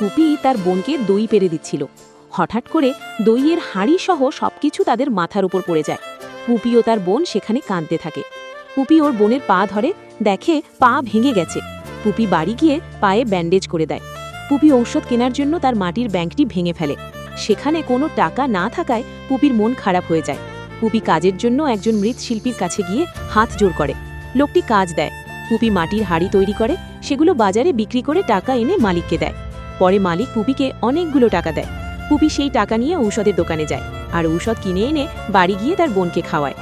পুপি তার বোনকে দই পেরে দিচ্ছিল। হঠাৎ করে দইয়ের হাঁড়ি সহ সবকিছু তাদের মাথার উপর পড়ে যায়। পুপি ও তার বোন সেখানে কাঁদতে থাকে। পুপি ওর বোনের পা ধরে, দেখে পা ভেঙে গেছে। পুপি বাড়ি গিয়ে পায়ে ব্যান্ডেজ করে দেয়। পুপি ঔষধ কেনার জন্য তার মাটির ব্যাংকটি ভেঙে ফেলে। সেখানে কোনো টাকা না থাকায় পুপির মন খারাপ হয়ে যায়। পুপি কাজের জন্য একজন মৃৎশিল্পীর কাছে গিয়ে হাত জোড় করে। লোকটি কাজ দেয়। পুপি মাটির হাঁড়ি তৈরি করে, সেগুলো বাজারে বিক্রি করে টাকা এনে মালিককে দেয়। পরে মালিক পুপিকে অনেকগুলো টাকা দেয়। পুপি সেই টাকা নিয়ে ঔষধের দোকানে যায় আর ঔষধ কিনে এনে বাড়ি গিয়ে তার বোনকে খাওয়ায়।